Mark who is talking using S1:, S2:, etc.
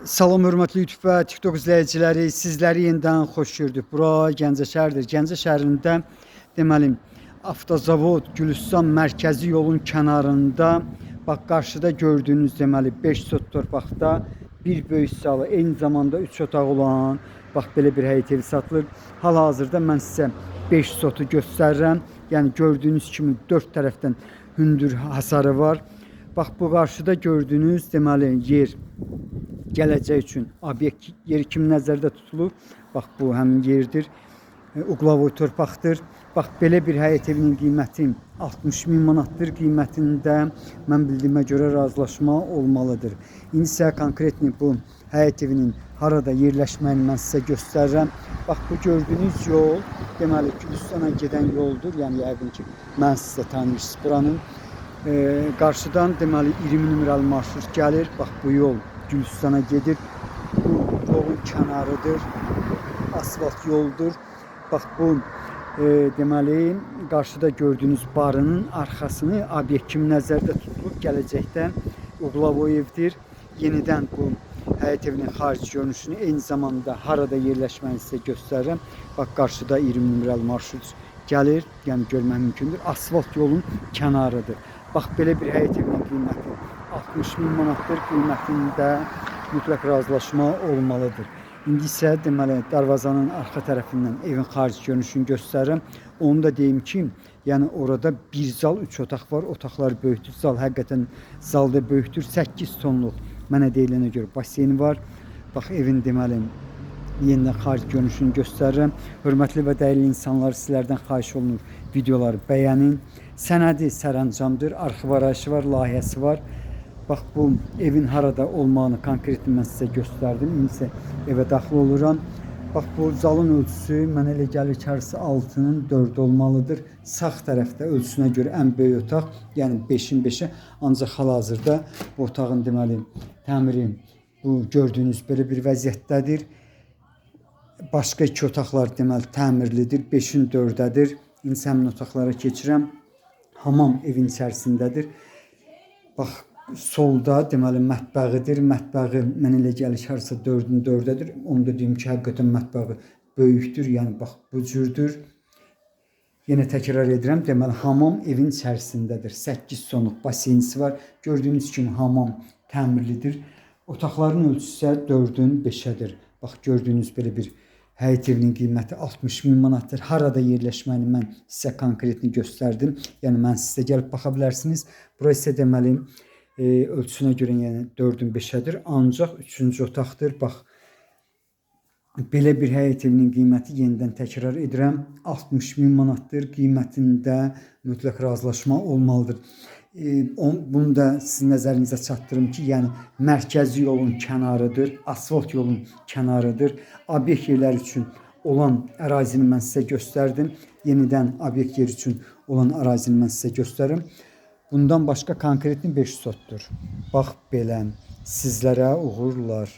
S1: Salam hörmətli YouTube və TikTok izləyiciləri, sizləri yenidən xoş gördük. Bura Gəncə şəhəridir. Gəncə şəhərində deməli avtozavod Gülüstan mərkəzi yolun kənarında bax qarşıda gördüyünüz deməli 5 sot torpaqda bir böyük salı, eyni zamanda 3 otaq olan bax belə bir həyət evi satılır. Hal-hazırda mən sizə 5 sotu göstərirəm. Yəni gördüyünüz kimi 4 tərəfdən hündür hasarı var. Bax bu qarşıda gördüyünüz deməli yer gələcək üçün obyekt yeri kimi nəzərdə tutulur. Bax bu həmin yerdir. Uqlavoy torpaqdır. Bax belə bir həyət evinin qiyməti 60.000 manatdır. Qiymətində mən bildiyimə görə razılaşma olmalıdır. İndi isə konkretni bu həyət evinin harada yerləşməyini mən sizə göstərirəm. Bax bu gördüyünüz yol deməli Gülüstana gedən yoldur. Yəni yəqin ki mən sizə tanıyırsınız buranın. Qarşıdan deməli 20 nömrəli marşrut gəlir. Bax bu yol Gülüstana gedir. Bu yolun kənarıdır. Asfalt yoldur. Bax bu deməli qarşıda gördüyünüz barının arxasını obyekt kimi nəzərdə tutulub. Gələcəkdə Uqlavoy evdir. Yenidən bu həyət evinin xarici görünüşünü eyni zamanda harada yerləşməyini sizə göstərirəm. Bax qarşıda 20 nömrəli marşrut gəlir. Yəni görmək mümkündür. Asfalt yolun kənarıdır. Bax belə bir həyət evinin qiyməti 60.000 manatdır. Qiymətində mütləq razılaşma olmalıdır. İndi isə deməli darvazanın arxa tərəfindən evin xarici görünüşünü göstərirəm. Onu da deyim ki, yəni orada bir zal 3 otaq var. Otaqlar böyükdür. Zal həqiqətən zalda böyükdür. 8 tonluq mənə deyilənə görə baseyni var. Bax evin deməli yenidən xarici görünüşünü göstərirəm. Hörmətli və dəyərli insanlar, sizlərdən xahiş olunur videoları bəyənin. Sənədi sərəncamdır. Arxiv arayışı var, layihəsi var. Bax bu evin harada olmağını konkretli mən sizə göstərdim. İndi isə evə daxil oluram. Bax bu zalın ölçüsü mənə elə gəlir ki, arası 6-nın 4 olmalıdır. Sağ tərəfdə ölçüsünə görə ən böyük otaq, yəni 5-in 5-i. Ancaq hal-hazırda bu otağın deməli təmiri bu gördüyünüz belə bir vəziyyətdədir. Başqa 2 otaqlar deməli təmirlidir. 5-in 4-dədir. İndi həmin otaqlara keçirəm. Hamam evin içərisindədir. Bax solda deməli mətbəxidir. Mətbəxi mənə elə gəlir ki, harasa 4-ün 4-dədir. Onu da deyim ki, həqiqətən mətbəxi böyükdür. Yəni bax bu cürdür. Yenə təkrar edirəm. Deməli hamam evin içərisindədir. 8 tonluq baseynisi var. Gördüyünüz kimi hamam təmirlidir. Otaqların ölçüsü isə 4-ün 5-ədir. Bax gördüyünüz belə bir həyət evinin qiyməti 60.000 manatdır. Harada yerləşməyini mən sizə konkretini göstərdim. Yəni mən sizə gəlib baxa bilərsiniz. Bura isə deməli ölçüsünə görə yəni 4-ün 5-ədir. Ancaq 3-cü otaqdır. Bax belə bir həyət evinin qiyməti yenidən təkrar edirəm 60.000 manatdır. Qiymətində mütləq razılaşma olmalıdır. Bunu da sizin nəzərinizə çatdırım ki, yəni mərkəzi yolun kənarıdır, asfalt yolun kənarıdır. Obyekt yerləri üçün olan ərazini mən sizə göstərdim. Yenidən obyekt yeri üçün olan ərazini mən sizə göstərim. Bundan başqa konkretli 5 sotdur. Bax belə sizlərə uğurlar.